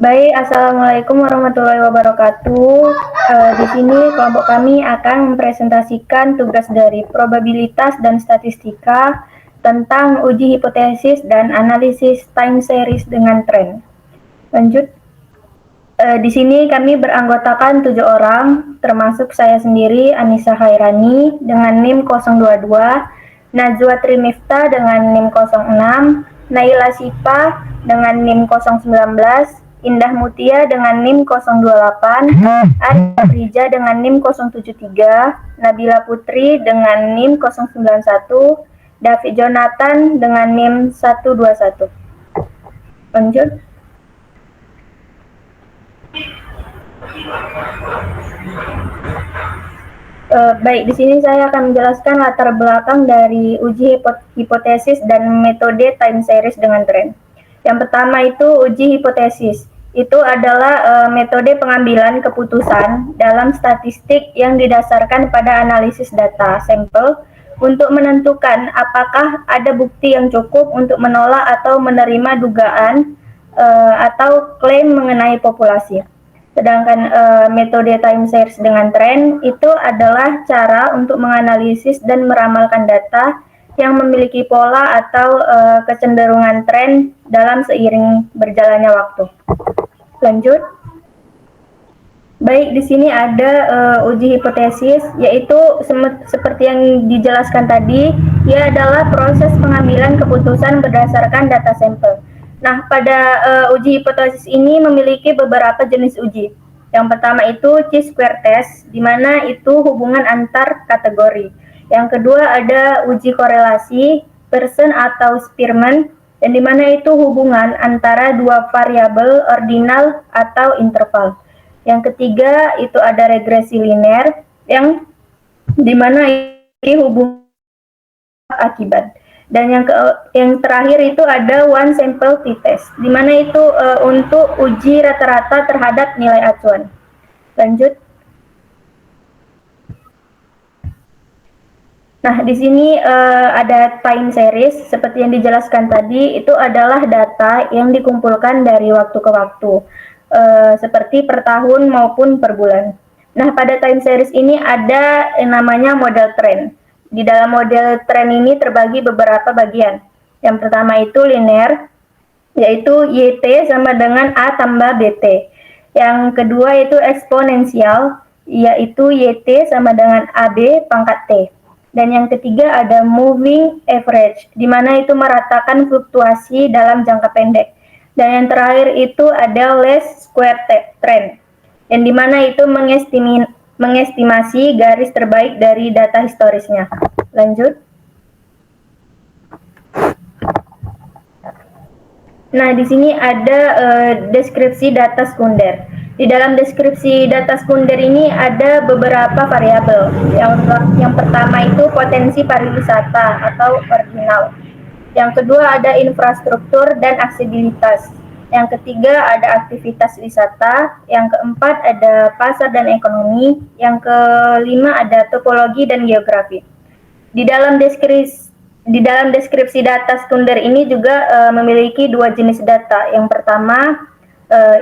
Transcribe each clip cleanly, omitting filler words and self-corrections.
Baik, Assalamualaikum warahmatullahi wabarakatuh. Di sini kelompok kami akan mempresentasikan tugas dari probabilitas dan statistika tentang uji hipotesis dan analisis time series dengan tren. Lanjut. Di sini kami beranggotakan 7 orang, termasuk saya sendiri, Anissa Khairani, dengan NIM 022, Najwa Trimifta dengan NIM 06, Naila Sipa dengan NIM 019, Indah Mutia dengan NIM 028, Arya Rija dengan NIM 073, Nabila Putri dengan NIM 091, David Jonathan dengan NIM 121. Lanjut. Baik, di sini saya akan menjelaskan latar belakang dari uji hipotesis dan metode time series dengan tren. Yang pertama itu uji hipotesis. Itu adalah metode pengambilan keputusan dalam statistik yang didasarkan pada analisis data sampel untuk menentukan apakah ada bukti yang cukup untuk menolak atau menerima dugaan atau klaim mengenai populasi. Sedangkan metode time series dengan tren itu adalah cara untuk menganalisis dan meramalkan data yang memiliki pola atau kecenderungan tren dalam seiring berjalannya waktu. Lanjut. Baik, di sini ada uji hipotesis, yaitu seperti yang dijelaskan tadi, ia adalah proses pengambilan keputusan berdasarkan data sampel. Nah, pada uji hipotesis ini memiliki beberapa jenis uji. Yang pertama itu chi-square test, di mana itu hubungan antar kategori. Yang kedua ada uji korelasi, Pearson atau Spearman, dan di mana itu hubungan antara dua variabel ordinal atau interval. Yang ketiga itu ada regresi linear, yang di mana ini hubungan akibat. Dan yang terakhir itu ada one sample t-test, di mana itu untuk uji rata-rata terhadap nilai acuan. Lanjut. Nah, di sini ada time series, seperti yang dijelaskan tadi, itu adalah data yang dikumpulkan dari waktu ke waktu, seperti per tahun maupun per bulan. Nah, pada time series ini ada yang namanya model trend. Di dalam model trend ini terbagi beberapa bagian. Yang pertama itu linear, yaitu YT sama dengan A tambah BT. Yang kedua itu eksponensial, yaitu YT sama dengan AB pangkat T. Dan yang ketiga ada moving average, di mana itu meratakan fluktuasi dalam jangka pendek. Dan yang terakhir itu ada least square trend, yang dimana itu mengestimasi garis terbaik dari data historisnya. Lanjut. Nah, di sini ada deskripsi data sekunder. Di dalam deskripsi data sekunder ini ada beberapa variabel. Yang pertama itu potensi pariwisata atau ordinal. Yang kedua ada infrastruktur dan aksesibilitas. Yang ketiga ada aktivitas wisata. Yang keempat ada pasar dan ekonomi. Yang kelima ada topologi dan geografi. Di dalam deskripsi data sekunder ini juga memiliki dua jenis data. Yang pertama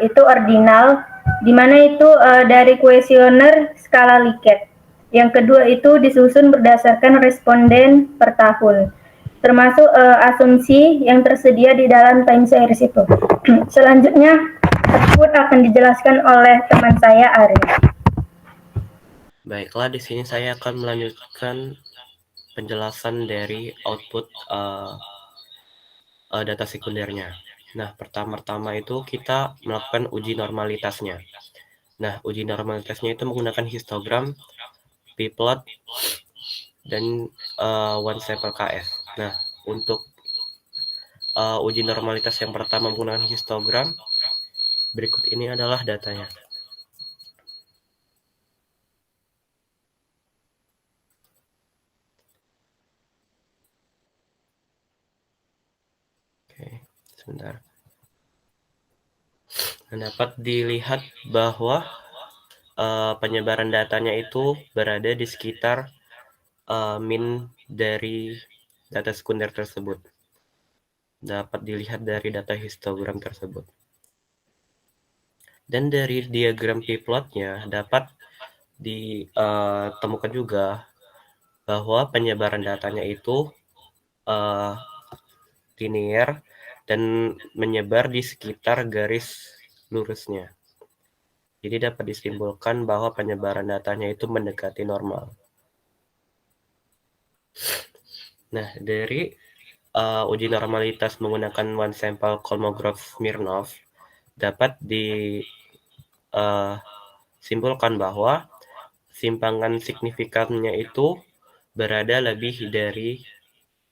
itu ordinal, di mana itu dari kuesioner skala Likert. Yang kedua itu disusun berdasarkan responden per tahun, termasuk asumsi yang tersedia di dalam time series itu. Selanjutnya, tersebut akan dijelaskan oleh teman saya Ari. Baiklah, di sini saya akan melanjutkan penjelasan dari output data sekundernya. Nah, pertama-tama itu kita melakukan uji normalitasnya. Nah, uji normalitasnya itu menggunakan histogram, p-plot, dan one sample KS. Nah, untuk uji normalitas yang pertama menggunakan histogram, berikut ini adalah datanya. Oke, sebentar. Nah, dapat dilihat bahwa penyebaran datanya itu berada di sekitar min dari data sekunder tersebut. Dapat dilihat dari data histogram tersebut. Dan dari diagram p-plotnya dapat ditemukan juga bahwa penyebaran datanya itu linear dan menyebar di sekitar garis lurusnya. Jadi dapat disimpulkan bahwa penyebaran datanya itu mendekati normal. Nah, dari uji normalitas menggunakan one sample Kolmogorov-Smirnov dapat disimpulkan bahwa simpangan signifikannya itu berada lebih dari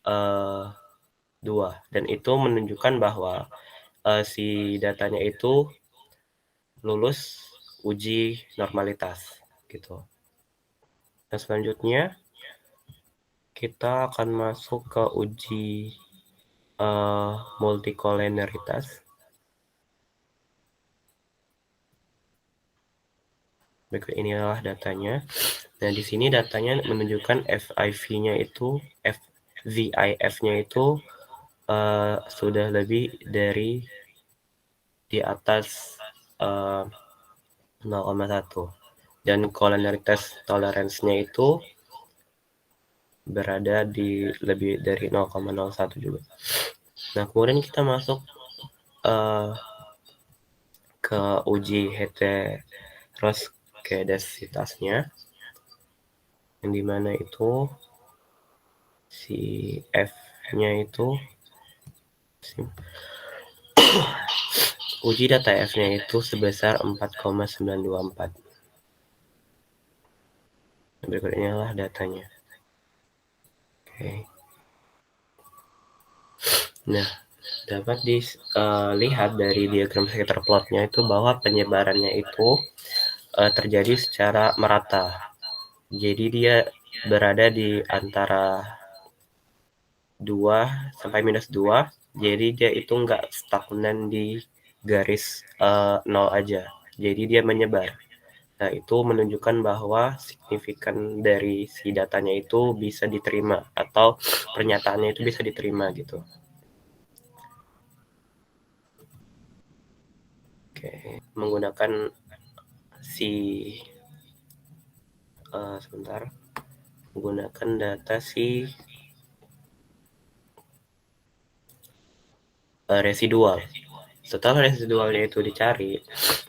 2, dan itu menunjukkan bahwa si datanya itu lulus uji normalitas gitu. Nah, selanjutnya kita akan masuk ke uji multikolenialitas. Berikut inilah datanya. Nah, di sini datanya menunjukkan VIF-nya itu sudah lebih dari di atas 0,1, dan kolenialitas toleransinya itu berada di lebih dari 0,01 juga. Nah, kemudian kita masuk ke uji heteroskedasitasnya, yang dimana itu si F-nya itu uji data F-nya itu sebesar 4,924. Berikutnya lah datanya. Oke. Nah, dapat dilihat dari diagram scatter plotnya itu bahwa penyebarannya itu terjadi secara merata. Jadi dia berada di antara 2 sampai -2. Jadi dia itu nggak stagnan di garis 0 aja. Jadi dia menyebar. Nah, itu menunjukkan bahwa signifikan dari si datanya itu bisa diterima, atau pernyataannya itu bisa diterima gitu. Oke, menggunakan menggunakan data si residual. Setelah residualnya itu dicari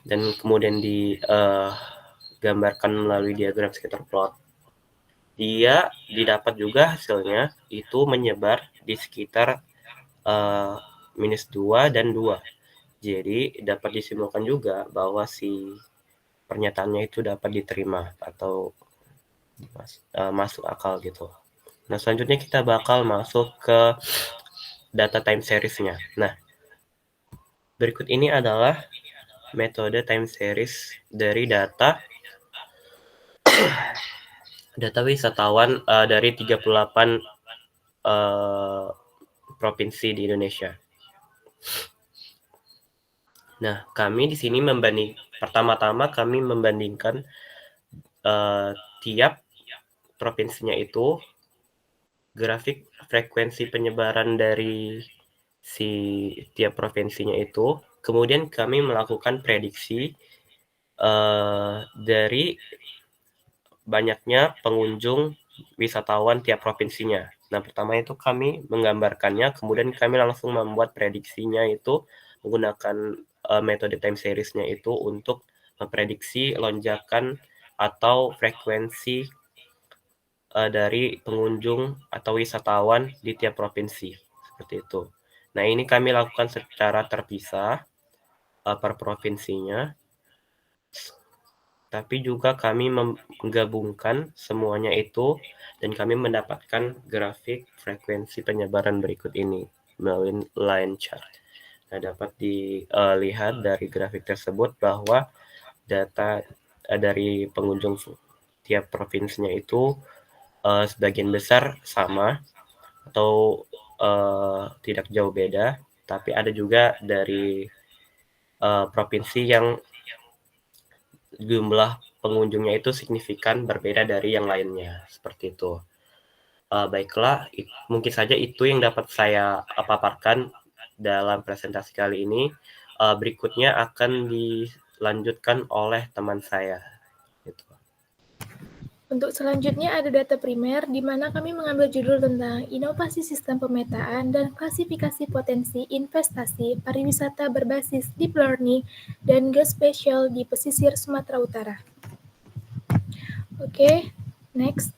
dan kemudian digambarkan melalui diagram scatter plot, dia didapat juga hasilnya itu menyebar di sekitar -2 dan 2. Jadi dapat disimpulkan juga bahwa si pernyataannya itu dapat diterima atau masuk akal gitu. Nah, selanjutnya kita bakal masuk ke data time series-nya. Nah, berikut ini adalah metode time series dari data wisatawan dari 38 provinsi di Indonesia. Nah, kami di sini pertama-tama kami membandingkan tiap provinsinya itu grafik frekuensi penyebaran dari si tiap provinsinya itu. Kemudian kami melakukan prediksi dari banyaknya pengunjung wisatawan tiap provinsinya. Nah, pertama itu kami menggambarkannya, kemudian kami langsung membuat prediksinya itu menggunakan metode time series-nya itu untuk memprediksi lonjakan atau frekuensi dari pengunjung atau wisatawan di tiap provinsi, seperti itu. Nah, ini kami lakukan secara terpisah per provinsinya, tapi juga kami menggabungkan semuanya itu dan kami mendapatkan grafik frekuensi penyebaran berikut ini melalui line chart. Nah, dapat dilihat dari grafik tersebut bahwa data dari pengunjung tiap provinsinya itu sebagian besar sama atau tidak jauh beda, tapi ada juga dari provinsi yang jumlah pengunjungnya itu signifikan berbeda dari yang lainnya, seperti itu. Baiklah, mungkin saja itu yang dapat saya paparkan dalam presentasi kali ini. Berikutnya akan dilanjutkan oleh teman saya. Gitu. Untuk selanjutnya ada data primer, di mana kami mengambil judul tentang inovasi sistem pemetaan dan klasifikasi potensi investasi pariwisata berbasis deep learning dan geospatial di pesisir Sumatera Utara. Oke, next.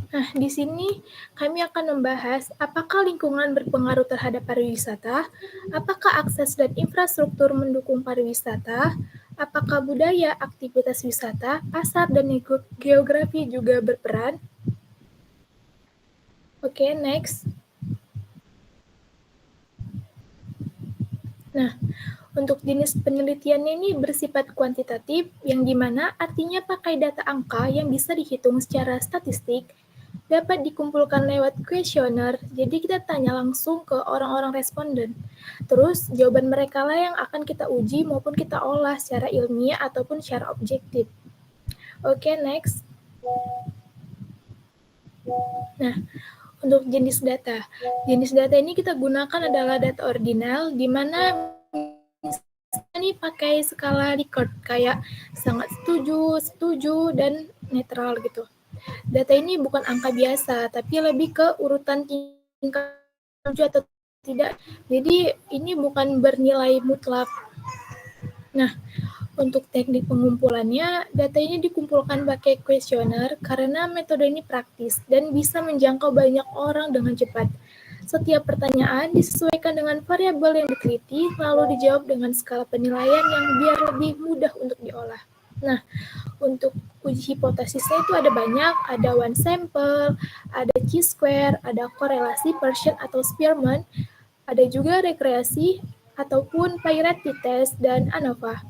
Nah, di sini kami akan membahas apakah lingkungan berpengaruh terhadap pariwisata, apakah akses dan infrastruktur mendukung pariwisata, apakah budaya, aktivitas wisata, pasar, dan geografi juga berperan. Oke, next. Nah, untuk jenis penelitiannya ini bersifat kuantitatif, yang dimana artinya pakai data angka yang bisa dihitung secara statistik, dapat dikumpulkan lewat kuesioner, jadi kita tanya langsung ke orang-orang responden. Terus jawaban mereka lah yang akan kita uji maupun kita olah secara ilmiah ataupun secara objektif. Oke, next. Nah, untuk jenis data. Jenis data ini kita gunakan adalah data ordinal, di mana ini pakai skala Likert, kayak sangat setuju, setuju, dan netral gitu. Data ini bukan angka biasa, tapi lebih ke urutan tingkat setuju atau tidak. Jadi ini bukan bernilai mutlak. Nah, untuk teknik pengumpulannya, data ini dikumpulkan pakai kuesioner karena metode ini praktis dan bisa menjangkau banyak orang dengan cepat. Setiap pertanyaan disesuaikan dengan variabel yang diteliti, lalu dijawab dengan skala penilaian yang biar lebih mudah untuk diolah. Nah, untuk uji hipotesisnya itu ada banyak, ada one sample, ada chi-square, ada korelasi Pearson atau Spearman, ada juga rekreasi ataupun Peretti test dan ANOVA.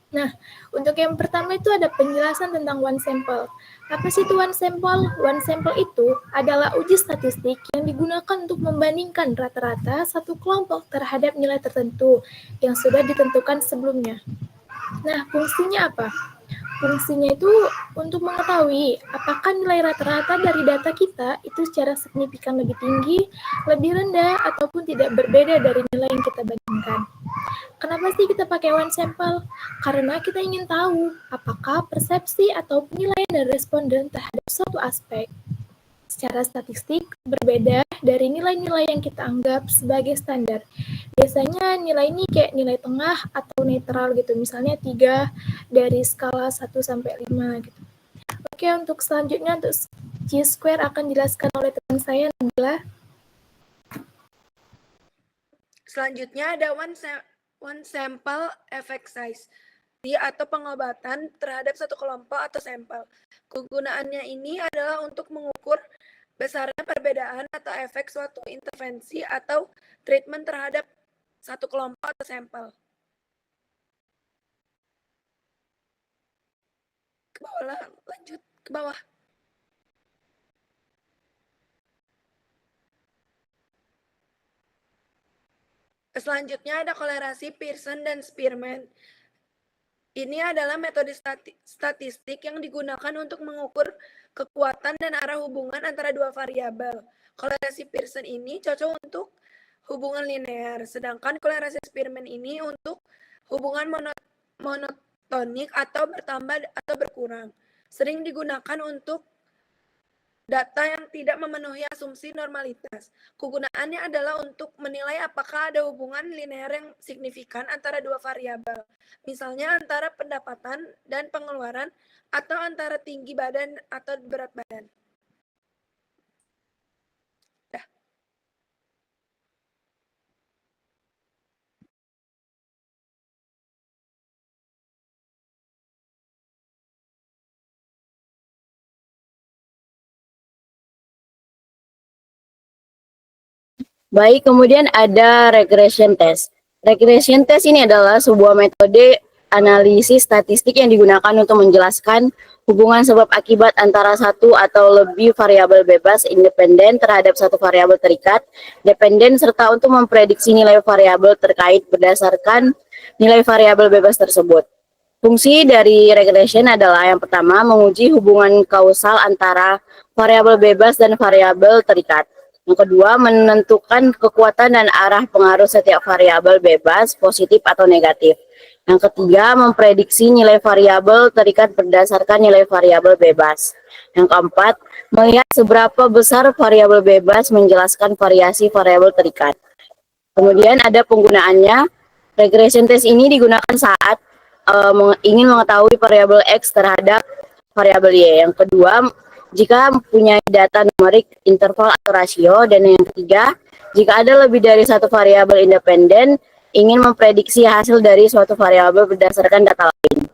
Nah, untuk yang pertama itu ada penjelasan tentang one sample. Apa sih itu one sample? One sample itu adalah uji statistik yang digunakan untuk membandingkan rata-rata satu kelompok terhadap nilai tertentu yang sudah ditentukan sebelumnya. Nah, fungsinya apa? Fungsinya itu untuk mengetahui apakah nilai rata-rata dari data kita itu secara signifikan lebih tinggi, lebih rendah, ataupun tidak berbeda dari nilai yang kita bandingkan. Kenapa sih kita pakai one sample? Karena kita ingin tahu apakah persepsi atau penilaian dari responden terhadap suatu aspek secara statistik berbeda dari nilai-nilai yang kita anggap sebagai standar. Biasanya nilai ini kayak nilai tengah atau netral gitu, misalnya 3 dari skala 1 sampai 5 gitu. Oke, untuk selanjutnya untuk chi-square akan dijelaskan oleh teman saya, Nabila. Selanjutnya ada one sample effect size atau pengobatan terhadap satu kelompok atau sampel. Kegunaannya ini adalah untuk mengukur besarnya perbedaan atau efek suatu intervensi atau treatment terhadap satu kelompok atau sampel. Ke bawah, lanjut ke bawah. Selanjutnya ada korelasi Pearson dan Spearman. Ini adalah metode statistik yang digunakan untuk mengukur kekuatan dan arah hubungan antara dua variabel. Korelasi Pearson ini cocok untuk hubungan linear, sedangkan korelasi Spearman ini untuk hubungan monotonik atau bertambah atau berkurang. Sering digunakan untuk data yang tidak memenuhi asumsi normalitas. Kegunaannya adalah untuk menilai apakah ada hubungan linear yang signifikan antara dua variabel. Misalnya antara pendapatan dan pengeluaran atau antara tinggi badan atau berat badan. Baik, kemudian ada regression test. Regression test ini adalah sebuah metode analisis statistik yang digunakan untuk menjelaskan hubungan sebab akibat antara satu atau lebih variabel bebas independen terhadap satu variabel terikat dependen, serta untuk memprediksi nilai variabel terkait berdasarkan nilai variabel bebas tersebut. Fungsi dari regression adalah yang pertama, menguji hubungan kausal antara variabel bebas dan variabel terikat. Yang kedua, menentukan kekuatan dan arah pengaruh setiap variabel bebas, positif atau negatif. Yang ketiga, memprediksi nilai variabel terikat berdasarkan nilai variabel bebas. Yang keempat, melihat seberapa besar variabel bebas menjelaskan variasi variabel terikat. Kemudian ada penggunaannya. Regression test ini digunakan saat ingin mengetahui variabel X terhadap variabel Y. Yang kedua, jika mempunyai data numerik, interval atau rasio. Dan yang ketiga, jika ada lebih dari satu variabel independen, ingin memprediksi hasil dari suatu variabel berdasarkan data lain.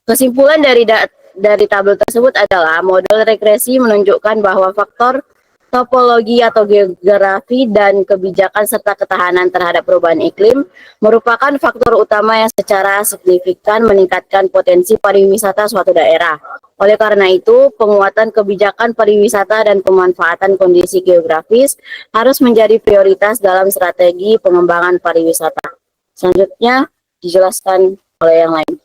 Kesimpulan dari tabel tersebut adalah model regresi menunjukkan bahwa faktor topologi atau geografi dan kebijakan serta ketahanan terhadap perubahan iklim merupakan faktor utama yang secara signifikan meningkatkan potensi pariwisata suatu daerah. Oleh karena itu, penguatan kebijakan pariwisata dan pemanfaatan kondisi geografis harus menjadi prioritas dalam strategi pengembangan pariwisata. Selanjutnya dijelaskan oleh yang lain.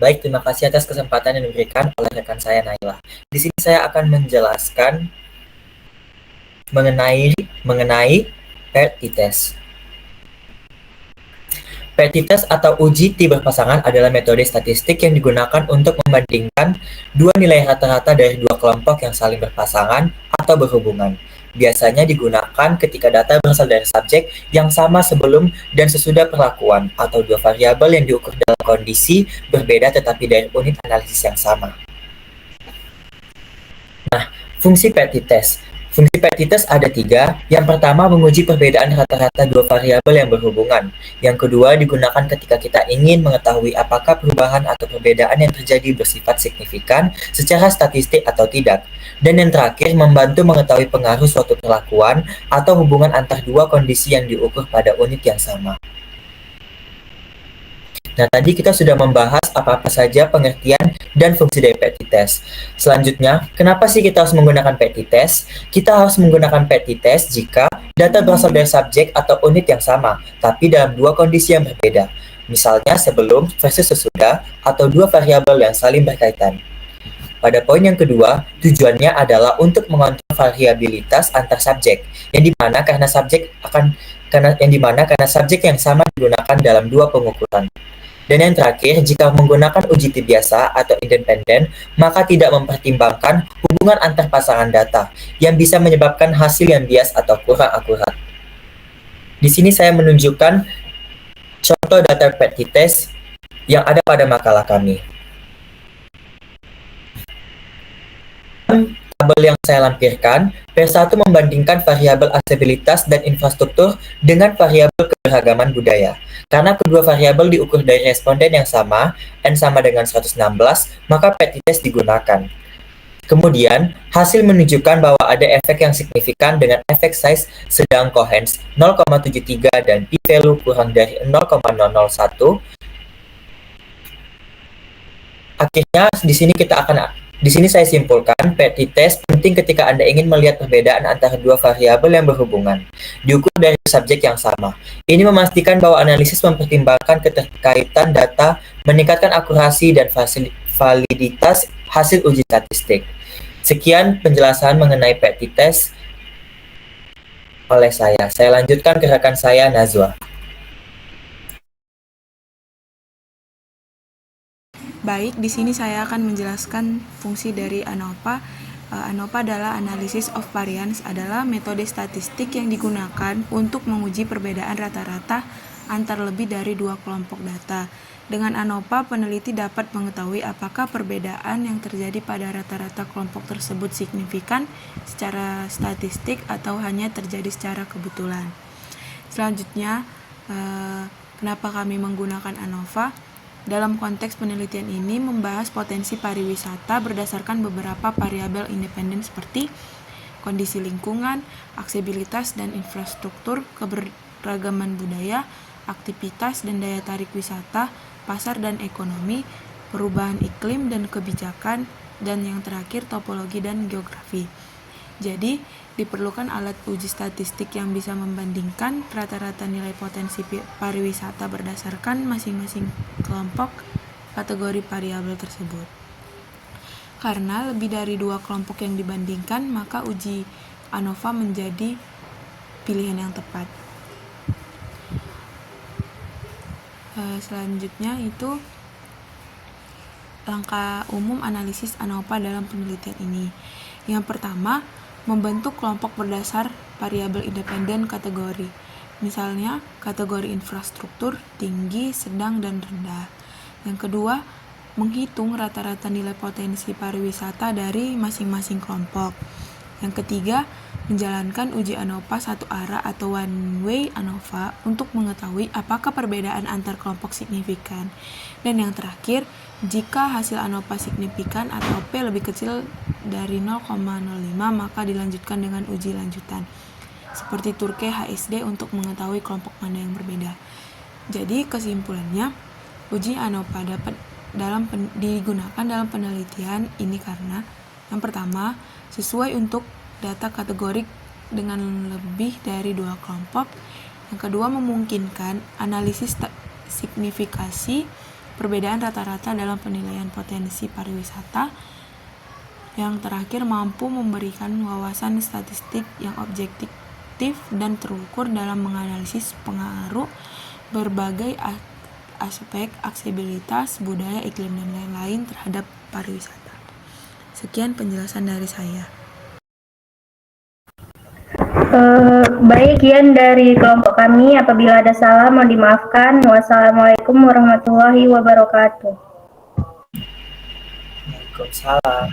Baik, terima kasih atas kesempatan yang diberikan oleh rekan saya Naila. Di sini saya akan menjelaskan mengenai PERT-test. PERT-test atau uji T berpasangan adalah metode statistik yang digunakan untuk membandingkan dua nilai rata-rata dari dua kelompok yang saling berpasangan atau berhubungan. Biasanya digunakan ketika data berasal dari subjek yang sama sebelum dan sesudah perlakuan, atau dua variabel yang diukur dalam kondisi berbeda tetapi dari unit analisis yang sama. Nah, fungsi PERT-test. Fungsi PERT-test ada tiga. Yang pertama, menguji perbedaan rata-rata dua variabel yang berhubungan. Yang kedua, digunakan ketika kita ingin mengetahui apakah perubahan atau perbedaan yang terjadi bersifat signifikan secara statistik atau tidak. Dan yang terakhir, membantu mengetahui pengaruh suatu perlakuan atau hubungan antar dua kondisi yang diukur pada unit yang sama. Nah, tadi kita sudah membahas apa-apa saja pengertian dan fungsi dari PERT-test. Selanjutnya, kenapa sih kita harus menggunakan PERT-test? Kita harus menggunakan PERT-test jika data berasal dari subjek atau unit yang sama, tapi dalam dua kondisi yang berbeda. Misalnya sebelum versus sesudah, atau dua variabel yang saling berkaitan. Pada poin yang kedua, tujuannya adalah untuk mengontrol variabilitas antar subjek, yang dimana karena subjek yang sama digunakan dalam dua pengukuran. Dan yang terakhir, jika menggunakan uji T biasa atau independen, maka tidak mempertimbangkan hubungan antar pasangan data yang bisa menyebabkan hasil yang bias atau kurang akurat. Di sini saya menunjukkan contoh data PERT-test yang ada pada makalah kami. Tabel yang saya lampirkan, P1 membandingkan variabel aksesibilitas dan infrastruktur dengan variabel keberagaman budaya. Karena kedua variabel diukur dari responden yang sama, N sama dengan 116, maka PERT-test digunakan. Kemudian, hasil menunjukkan bahwa ada efek yang signifikan dengan efek size sedang cohens 0,73 dan p-value kurang dari 0,001. Akhirnya, di sini saya simpulkan, PERT-test penting ketika Anda ingin melihat perbedaan antara dua variabel yang berhubungan, diukur dari subjek yang sama. Ini memastikan bahwa analisis mempertimbangkan keterkaitan data, meningkatkan akurasi dan validitas hasil uji statistik. Sekian penjelasan mengenai PERT-test oleh saya. Saya lanjutkan ke rekan saya, Nazwa. Baik, di sini saya akan menjelaskan fungsi dari ANOVA. ANOVA adalah Analysis of Variance, adalah metode statistik yang digunakan untuk menguji perbedaan rata-rata antar lebih dari dua kelompok data. Dengan ANOVA, peneliti dapat mengetahui apakah perbedaan yang terjadi pada rata-rata kelompok tersebut signifikan secara statistik atau hanya terjadi secara kebetulan. Selanjutnya, kenapa kami menggunakan ANOVA? Dalam konteks penelitian ini membahas potensi pariwisata berdasarkan beberapa variabel independen seperti kondisi lingkungan, aksesibilitas dan infrastruktur, keberagaman budaya, aktivitas dan daya tarik wisata, pasar dan ekonomi, perubahan iklim dan kebijakan, dan yang terakhir topologi dan geografi. Jadi, diperlukan alat uji statistik yang bisa membandingkan rata-rata nilai potensi pariwisata berdasarkan masing-masing kelompok kategori variabel tersebut. Karena lebih dari 2 kelompok yang dibandingkan, maka uji ANOVA menjadi pilihan yang tepat. Selanjutnya itu langkah umum analisis ANOVA dalam penelitian ini. Yang pertama, membentuk kelompok berdasar variabel independen kategori. Misalnya, kategori infrastruktur, tinggi, sedang, dan rendah. Yang kedua, menghitung rata-rata nilai potensi pariwisata dari masing-masing kelompok. Yang ketiga, menjalankan uji ANOVA satu arah atau one way ANOVA untuk mengetahui apakah perbedaan antar kelompok signifikan. Dan yang terakhir, jika hasil ANOVA signifikan atau P lebih kecil dari 0,05 maka dilanjutkan dengan uji lanjutan seperti Turke HSD untuk mengetahui kelompok mana yang berbeda. Jadi kesimpulannya, uji ANOVA dapat digunakan dalam penelitian ini karena yang pertama, sesuai untuk data kategorik dengan lebih dari 2 kelompok. Yang kedua, memungkinkan analisis signifikasi perbedaan rata-rata dalam penilaian potensi pariwisata. Yang terakhir, mampu memberikan wawasan statistik yang objektif dan terukur dalam menganalisis pengaruh berbagai aspek aksesibilitas, budaya, iklim, dan lain-lain terhadap pariwisata. Sekian penjelasan dari saya. Baik, sekian dari kelompok kami. Apabila ada salah, mohon dimaafkan. Wassalamualaikum warahmatullahi wabarakatuh. Waalaikumsalam.